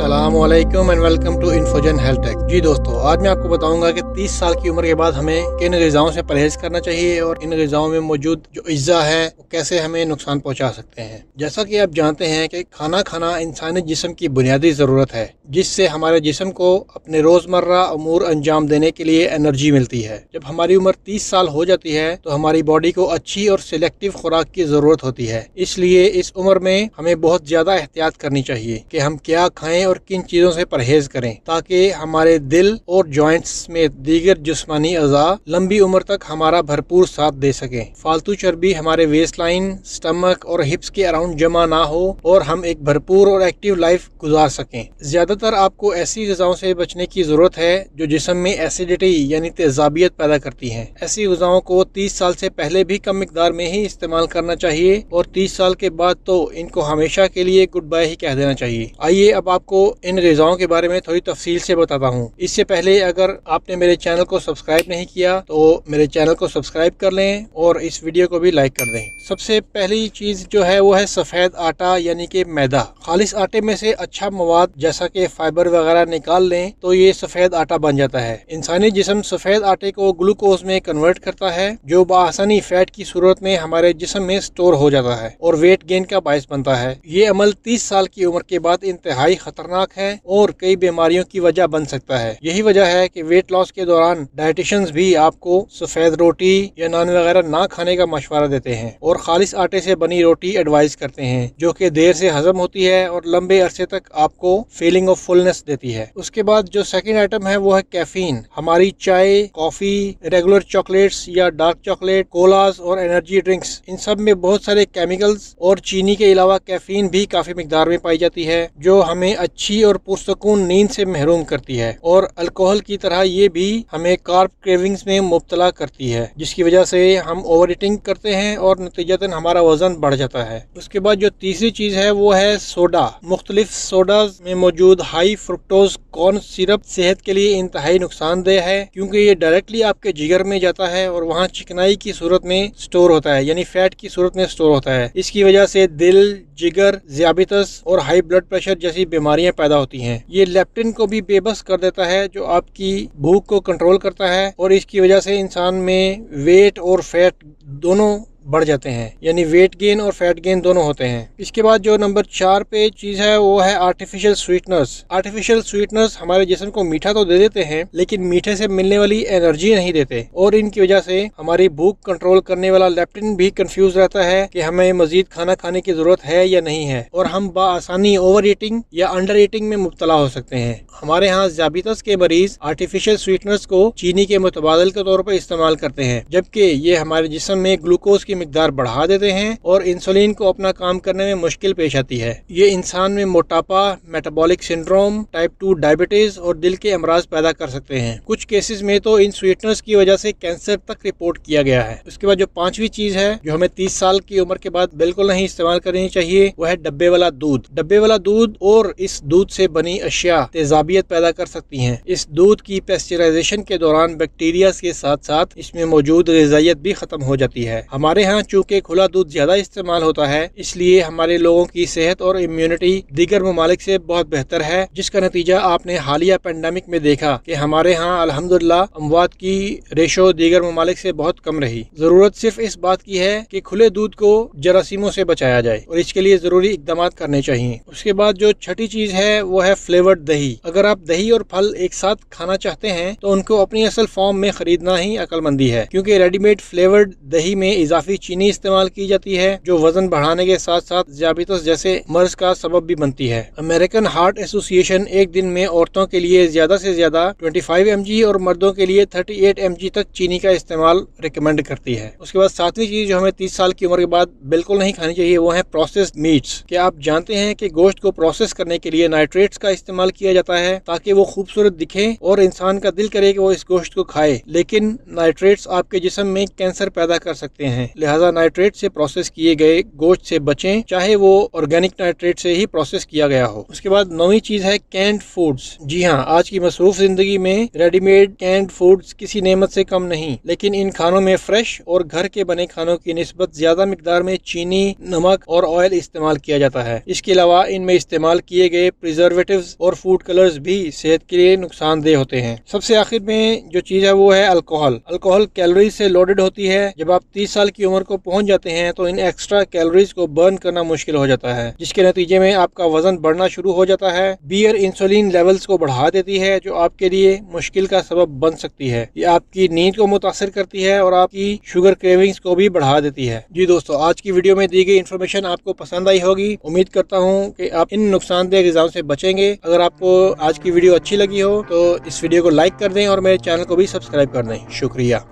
अस्सलाम वालेकुम and welcome to Infozen health tech. जी दोस्तों, आज मैं आपको बताऊंगा कि 30 साल की उम्र के बाद हमें किन ग़िज़ाओं से परहेज़ करना चाहिए और इन ग़िज़ाओं में मौजूद जो अज्जा है वो कैसे हमें नुकसान पहुंचा सकते हैं। जैसा कि आप जानते हैं कि खाना खाना इंसानी जिस्म की बुनियादी ज़रूरत है, जिससे हमारे जिस्म को अपने रोज़मर्रा अमूर अंजाम देने के लिए एनर्जी मिलती है। जब हमारी उम्र 30 साल हो जाती है तो हमारी बॉडी को अच्छी और सिलेक्टिव खुराक की ज़रूरत होती है। इसलिए इस उम्र में हमें बहुत ज़्यादा एहतियात करनी चाहिए कि हम क्या खाएं और किन चीज़ों से परहेज करें, ताकि हमारे दिल और जॉइंट्स में दीगर जिस्मानी अज़ा लंबी उम्र तक हमारा भरपूर साथ दे सकें। फालतू चर्बी हमारे वेस्ट लाइन, स्टमक और हिप्स के अराउंड जमा ना हो और हम एक भरपूर और एक्टिव लाइफ गुजार सकें। ज़्यादातर आपको ऐसी ग़िज़ाओं से बचने की ज़रूरत है जो जिस्म में एसिडिटी यानी तेज़ाबियत पैदा करती हैं। ऐसी ग़िज़ाओं को 30 साल से पहले भी कम मिकदार में ही इस्तेमाल करना चाहिए और 30 साल के बाद तो इनको हमेशा के लिए गुड बाय ही कह देना चाहिए। आइए अब आपको इन ग़िज़ाओं के बारे में थोड़ी तफसील से बताता हूँ। इससे पहले अगर आपने मेरे चैनल को सब्सक्राइब नहीं किया तो मेरे चैनल को सब्सक्राइब कर लें और इस वीडियो को भी लाइक कर दें। सबसे पहली चीज़ जो है वो है सफ़ेद आटा यानी कि मैदा। खालिस आटे में से अच्छा मवाद जैसा कि फाइबर वगैरह निकाल लें तो ये सफ़ेद आटा बन जाता है। इंसानी जिस्म सफ़ेद आटे को ग्लूकोज में कन्वर्ट करता है, जो बआसानी फैट की सूरत में हमारे जिस्म में स्टोर हो जाता है और वेट गेन का बायस बनता है। ये अमल 30 साल की उम्र के बाद इंतहाई खतरनाक है और कई बीमारियों की वजह बन सकता है। यही वजह है कि वेट लॉस के दौरान डाइटिशियंस भी आपको सफ़ेद रोटी या नान वगैरह ना खाने का मशवरा देते हैं और खालिस आटे से बनी रोटी एडवाइस करते हैं, जो कि देर से हजम होती है और लंबे अरसे तक आपको फीलिंग ऑफ फुलनेस देती है। उसके बाद जो सेकंड आइटम है वो है कैफीन। हमारी चाय, कॉफी, रेगुलर चॉकलेट्स या डार्क चॉकलेट, कोलास और एनर्जी ड्रिंक्स, इन सब में बहुत सारे केमिकल्स और चीनी के अलावा कैफीन भी काफी मिकदार में पाई जाती है, जो हमें अच्छी और पुरसकून नींद से महरूम करती है। और अल्कोहल की तरह ये भी हमें कार्ब क्रेविंग्स में मुब्तला करती है, जिसकी वजह से हम ओवर ईटिंग करते हैं और नतीजतन हमारा वजन बढ़ जाता है। उसके बाद जो तीसरी चीज है वो है सोडा। मुख्तलिफ सोडाज में मौजूद हाई फ्रुक्टोज कॉर्न सिरप सेहत के लिए इंतहाई नुकसानदेह है, क्योंकि ये डायरेक्टली आपके जिगर में जाता है और वहाँ चिकनाई की सूरत में स्टोर होता है, यानी फैट की सूरत में स्टोर होता है। इसकी वजह से दिल, जिगर, ज़ियाबितस और हाई ब्लड प्रेशर जैसी बीमारियां पैदा होती हैं। ये लेप्टिन को भी बेबस कर देता है, जो आपकी भूख को कंट्रोल करता है और इसकी वजह से इंसान में वेट और फैट दोनों बढ़ जाते हैं, यानी वेट गेन और फैट गेन दोनों होते हैं। इसके बाद जो नंबर 4 पे चीज है वो है आर्टिफिशियल स्वीटनर्स। आर्टिफिशियल स्वीटनर्स हमारे जिस्म को मीठा तो दे देते हैं, लेकिन मीठे से मिलने वाली एनर्जी नहीं देते और इनकी वजह से हमारी भूख कंट्रोल करने वाला लेप्टिन भी कंफ्यूज रहता है कि हमें मजीद खाना खाने की जरूरत है या नहीं है, और हम बआसानी ओवर ईटिंग या अंडर ईटिंग में मुब्तला हो सकते हैं। हमारे यहाँ ज़ियाबितस के मरीज आर्टिफिशियल स्वीटनर्स को चीनी के मुतबादल के तौर पर इस्तेमाल करते हैं, जबकि ये हमारे जिस्म में ग्लूकोज मिकदार बढ़ा देते हैं और इंसुलिन को अपना काम करने में मुश्किल पेश आती है। ये इंसान में मोटापा, मेटाबॉलिक सिंड्रोम, टाइप 2 डायबिटीज और दिल के अमराज पैदा कर सकते हैं। कुछ केसेस में तो इन स्वीटनर्स की वजह से कैंसर तक रिपोर्ट किया गया है। उसके बाद जो 5वीं चीज है जो हमें 30 साल की उम्र के बाद बिल्कुल नहीं इस्तेमाल करनी चाहिए, वो है डब्बे वाला दूध। डब्बे वाला दूध और इस दूध से बनी अशिया तेजाबियत पैदा कर सकती हैं। इस दूध की पेस्चराइजेशन के दौरान बैक्टीरिया के साथ साथ इसमें मौजूद ग़िज़ाइयत भी खत्म हो जाती है। हमारे यहाँ चूँकि खुला दूध ज्यादा इस्तेमाल होता है, इसलिए हमारे लोगों की सेहत और इम्यूनिटी दीगर ममालिक से बहुत बेहतर है, जिसका नतीजा आपने हालिया पेंडेमिक में देखा कि हमारे यहाँ अल्हम्दुलिल्लाह अमवात की रेशो दीगर ममालिक से बहुत कम रही। जरूरत सिर्फ इस बात की है कि खुले दूध को जरासीमों से बचाया जाए और इसके लिए जरूरी इकदाम करने चाहिए। उसके बाद जो छठी चीज है वो है फ्लेवर्ड दही। अगर आप दही और फल एक साथ खाना चाहते हैं तो उनको अपनी असल फॉर्म में खरीदना ही अक्लमंदी है, क्योंकि रेडीमेड फ्लेवर्ड दही में इजाफी चीनी इस्तेमाल की जाती है, जो वजन बढ़ाने के साथ साथ ज़ियाबितस जैसे मर्ज का सबब भी बनती है। अमेरिकन हार्ट एसोसिएशन एक दिन में औरतों के लिए ज्यादा से ज्यादा 25 mg और मर्दों के लिए 38 mg तक चीनी का इस्तेमाल रिकमेंड करती है। उसके बाद 7वीं चीज जो हमें 30 साल की उम्र के बाद बिल्कुल नहीं खानी चाहिए वो है प्रोसेस्ड मीट्स। क्या आप जानते हैं कि गोश्त को प्रोसेस करने के लिए नाइट्रेट्स का इस्तेमाल किया जाता है ताकि वो खूबसूरत दिखे और इंसान का दिल करे कि वो इस गोश्त को खाए, लेकिन नाइट्रेट्स आपके जिस्म में कैंसर पैदा कर सकते हैं। लिहाजा नाइट्रेट से प्रोसेस किए गए गोश्त से बचें, चाहे वो ऑर्गेनिक नाइट्रेट से ही प्रोसेस किया गया हो। उसके बाद 9वीं चीज है कैंड फूड्स। जी हाँ, आज की मसरूफ जिंदगी में रेडीमेड कैंड फूड्स किसी नेमत से कम नहीं, लेकिन इन खानों में फ्रेश और घर के बने खानों की निस्बत ज्यादा मिकदार में चीनी, नमक और ऑयल इस्तेमाल किया जाता है। इसके अलावा इनमें इस्तेमाल किए गए प्रिजर्वेटिव्स और फूड कलर्स भी सेहत के लिए नुकसानदेह होते हैं। सबसे आखिर में जो चीज है वो है अल्कोहल। अल्कोहल कैलोरीज से लोडेड होती है। जब आप 30 साल की उम्र को पहुंच जाते हैं तो इन एक्स्ट्रा कैलोरीज को बर्न करना मुश्किल हो जाता है, जिसके नतीजे में आपका वजन बढ़ना शुरू हो जाता है। बियर इंसुलिन लेवल्स को बढ़ा देती है, जो आपके लिए मुश्किल का सबब बन सकती है। ये आपकी नींद को मुतासिर करती है और आपकी शुगर क्रेविंग्स को भी बढ़ा देती है। जी दोस्तों, आज की वीडियो में दी गई इन्फॉर्मेशन आपको पसंद आई होगी। उम्मीद करता हूँ कि आप इन नुकसानदेह ग़िज़ाओं से बचेंगे। अगर आपको आज की वीडियो अच्छी लगी हो तो इस वीडियो को लाइक कर दें और मेरे चैनल को भी सब्सक्राइब कर दें। शुक्रिया।